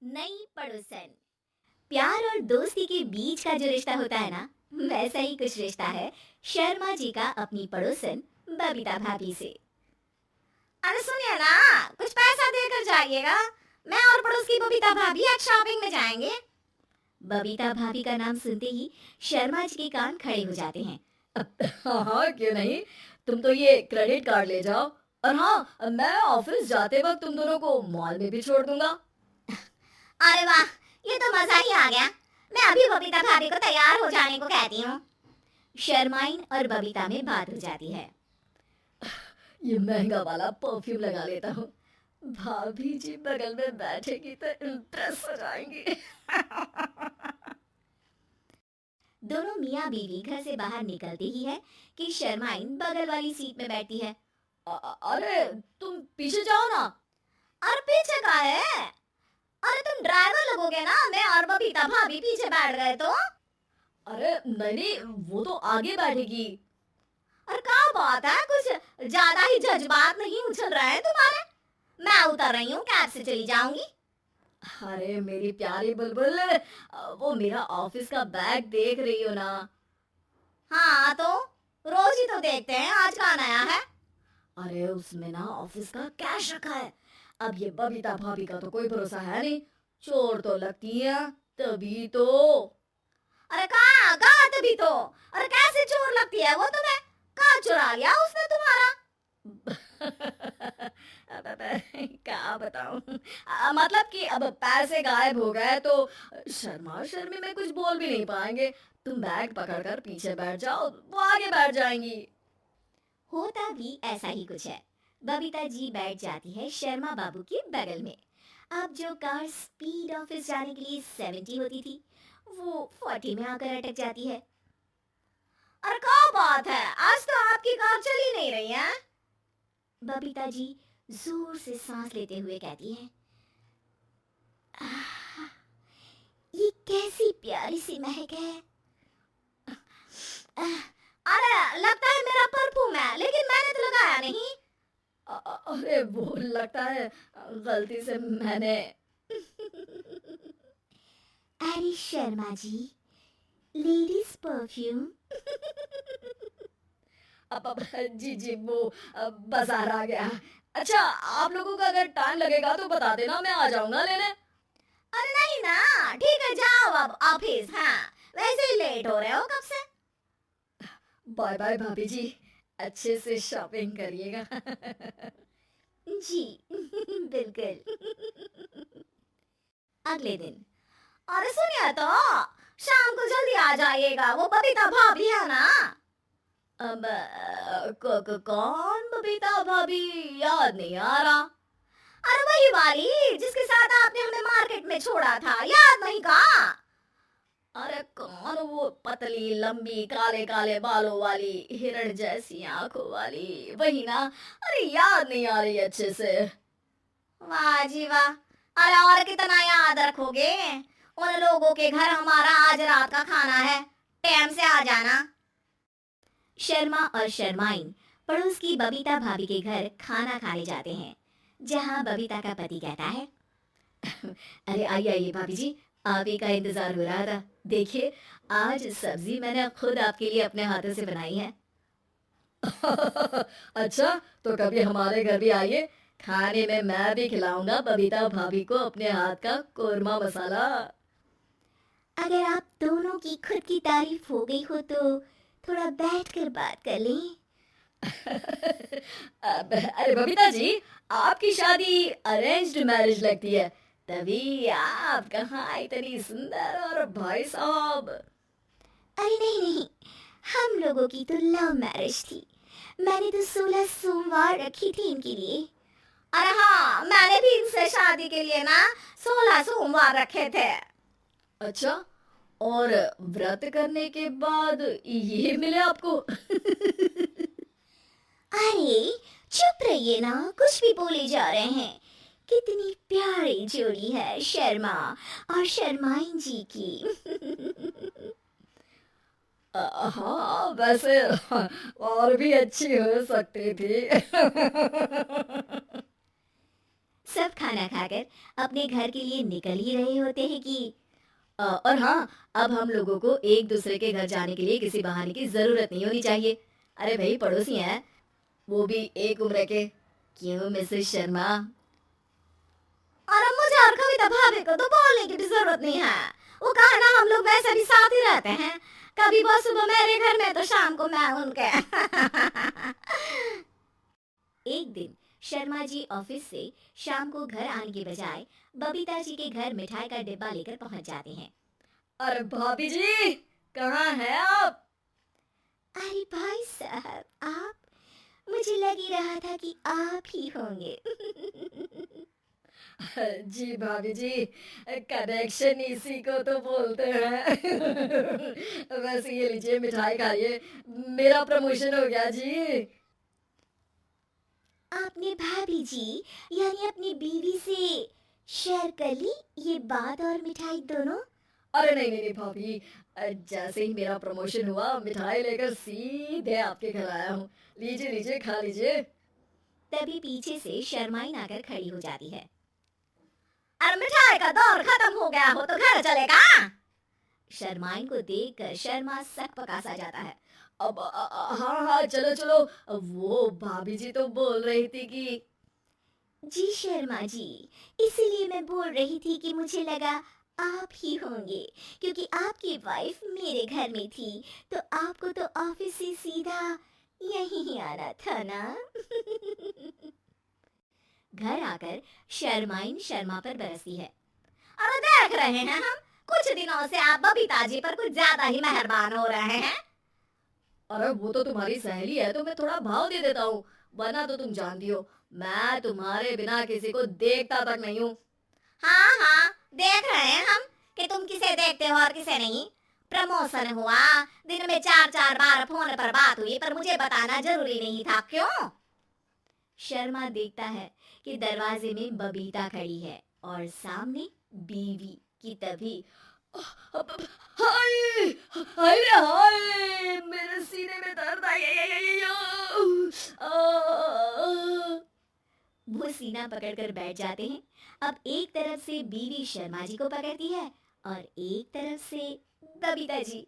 नई पड़ोसन। प्यार और दोस्ती के बीच का जो रिश्ता होता है ना, वैसा ही कुछ रिश्ता है शर्मा जी का अपनी पड़ोसन बबीता भाभी से। अरे सुनिए ना, कुछ पैसा देकर जाइएगा। मैं और पड़ोस की बबीता भाभी आज शॉपिंग में जाएंगे। बबीता भाभी का नाम सुनते ही शर्मा जी के कान खड़े हो जाते हैं। हाँ हाँ, क्यों नहीं। तुम तो ये क्रेडिट कार्ड ले जाओ, और हाँ, मैं ऑफिस जाते वक्त तुम दोनों को मॉल में भी छोड़ दूंगा। अरे वाह, ये तो मजा ही आ गया। मैं अभी बबीता भाभी को तैयार हो जाने को कहती हूँ। शर्माइन और बबीता में बात हो जाती है। ये महंगा वाला परफ्यूम लगा लेता हूँ, भाभी जी बगल में बैठेगी तो इम्प्रेस हो जाएंगी। दोनों मियाँ बीवी घर से बाहर निकलते ही है कि शर्माइन बगल वाली सीट में बैठी है। अरे तुम पीछे जाओ ना। और पीछे का है? अरे तुम ड्राइवर लगोगे ना, मैं और बबीता भाभी पीछे बैठ गए तो। अरे नहीं, वो तो आगे बैठेगी। और क्या बात है, कुछ ज्यादा ही जज्बात नहीं उछल रहे हैं तुम्हारे? मैं उतर रही हूँ, कैब से चली जाऊंगी। अरे मेरी प्यारी बुलबुल, वो मेरा ऑफिस का बैग देख रही हो ना? हाँ तो रोज ही तो देखते हैं, आज का नया है? अरे उसमें ना ऑफिस का कैश रखा है। अब ये बबीता भाभी का तो कोई भरोसा है नहीं, चोर तो लगती है तभी तो। अरे कहाँ कहाँ तभी तो? अरे कैसे चोर लगती है वो तुम्हें? कहाँ चुरा लिया उसने तुम्हारा? क्या बताऊं, मतलब कि अब पैसे गायब हो गए तो शर्मा शर्मी में कुछ बोल भी नहीं पाएंगे। तुम बैग पकड़कर पीछे बैठ जाओ, वो आगे बैठ जाएंगी। होता भी ऐसा ही कुछ है। बबीता जी बैठ जाती है शर्मा बाबू के बगल में। अब जो कार स्पीड ऑफिस जाने के लिए 70 होती थी, वो 40 में आकर अटक जाती है। अरे क्या बात है, आज तो आपकी कार चली नहीं रही है? बबीता जी जोर से सांस लेते हुए कहती है, "आह, ये कैसी प्यारी सी महक है। अरे लगता है मेरा परफ्यूम है, लेकिन मैंने तो लगाया नहीं। अरे वो लगता है गलती से मैंने। अरे शर्मा जी, लेडीज परफ्यूम। अब जी जी, वो बाजार आ गया। अच्छा, आप लोगों का अगर टाइम लगेगा तो बता देना, मैं आ जाऊंगा लेने। अरे नहीं ना, ठीक है जाओ अब ऑफिस। हाँ, वैसे ही लेट हो रहे हो कब से। बाय बाय भाभी जी, अच्छे से शॉपिंग करिएगा। जी बिल्कुल। अगले दिन। अरे सुनिए तो, शाम को जल्दी आ जाइएगा, वो बबीता भाभी है ना? अब कौन बबीता भाभी, याद नहीं आ रहा। अरे वही वाली जिसके साथ आपने हमें मार्केट में छोड़ा था, याद नहीं का? अरे कौन वो पतली लंबी काले काले बालों वाली हिरण जैसी आंखों वाली, वही ना? अरे याद नहीं आ रही अच्छे से। वाह जी वाह। अरे और कितना याद रखोगे? उन लोगों के घर हमारा आज रात का खाना है, टाइम से आ जाना। शर्मा और शर्माइन पड़ोस की बबीता भाभी के घर खाना खाने जाते हैं, जहां बबीता का पति कहता है, अरे आइए आइए भाभी जी, आप ही का इंतजार हो रहा था। देखिए, आज सब्जी मैंने खुद आपके लिए अपने हाथों से बनाई है। अच्छा, तो कभी हमारे घर भी आइए, खाने में मैं भी खिलाऊंगा बबीता भाभी को अपने हाथ का कोरमा मसाला। अगर आप दोनों की खुद की तारीफ हो गई हो तो थोड़ा बैठकर बात कर लें। अरे बबीता जी, आपकी शादी अरेंज्ड मैरिज लगती है, तभी आप कहाँ इतनी सुंदर, और भाई साहब। अरे नहीं नहीं, हम लोगों की तो लव मैरिज थी। मैंने तो 16 सोमवार रखी थी इनके लिए। अरे हाँ, मैंने भी इनसे शादी के लिए ना 16 सोमवार रखे थे। अच्छा, और व्रत करने के बाद ये मिले आपको? अरे चुप रहिए ना, कुछ भी बोले जा रहे हैं। कितनी प्यारी जोड़ी है शर्मा और शर्माइन जी की। हाँ वैसे और भी अच्छी हो सकती थी। सब खाना खाकर अपने घर के लिए निकल ही रहे होते हैं कि और हाँ, अब हम लोगों को एक दूसरे के घर जाने के लिए किसी बहाने की जरूरत नहीं होनी चाहिए। अरे भाई, पड़ोसी हैं, वो भी एक उम्र के। क्यों मिसेस शर्मा? और अब मुझे और कविता भाभी को तो बोलने की भी जरूरत नहीं है। वो कहा ना, हम लोग वैसे भी साथ ही रहते हैं। कभी वो सुबह मेरे घर में तो शाम को मैं उनके। एक दिन शर्मा जी ऑफिस से शाम को घर आने के बजाय बबीता जी के घर मिठाई का डिब्बा लेकर पहुंच जाते हैं। अरे भाभी जी, कहाँ हैं आप? अरे भाई साहब, आप? मुझे लग ही रहा था कि आप ही होंगे। जी भाभी जी, कनेक्शन इसी को तो बोलते हैं। वैसे ये लीजिए, मिठाई खाइए, मेरा प्रमोशन हो गया जी। आपने भाभी जी यानी अपनी बीवी से शेयर कर ली ये बात और मिठाई दोनों? अरे नहीं नहीं नहीं भाभी, जैसे ही मेरा प्रमोशन हुआ, मिठाई लेकर सीधे आपके घर आया हूँ। लीजिए लीजिए, खा लीजिए। तभी पीछे से शर्माइन आकर खड़ी हो जाती है। अरे मिठाई का दौर खत्म हो गया हो तो घर चलेगा? शर्माइन को देखकर शर्मा सकपका सा जाता है। अब हाँ हाँ, चलो चलो। वो भाभी जी तो बोल रही थी कि जी शर्मा जी, इसीलिए मैं बोल रही थी कि मुझे लगा आप ही होंगे, क्योंकि आपकी वाइफ मेरे घर में थी, तो आपको तो ऑफिस से सीधा यहीं ही आना था ना। घर आकर शर्माइन शर्मा पर बरसती है। अरे देख रहे हैं हम, कुछ दिनों से आप बबीता जी पर कुछ ज्यादा ही मेहरबान हो रहे हैं। अरे वो तो तुम्हारी सहेली है तो मैं थोड़ा भाव दे देता हूँ, वरना तो तुम जानती हो मैं तुम्हारे बिना किसी को देखता तक नहीं हूँ। हाँ हाँ, देख रहे हैं हम कि तुम किसे देखते हो और किसे नहीं। प्रमोशन हुआ, दिन में 4-4 बार फोन पर बात हुई, पर मुझे बताना जरूरी नहीं था, क्यों? शर्मा देखता है कि दरवाजे में बबीता खड़ी है और सामने बीवी की। तभी हाय हाय रे हाय, मेरे सीने में दर्द वो सीना पकड़कर बैठ जाते हैं। अब एक तरफ से बीवी शर्मा जी को पकड़ती है और एक तरफ से बबीता जी।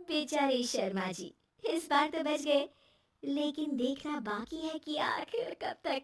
बेचारे शर्मा जी इस बार तो बच गए, लेकिन देखना बाकी है कि आखिर कब तक।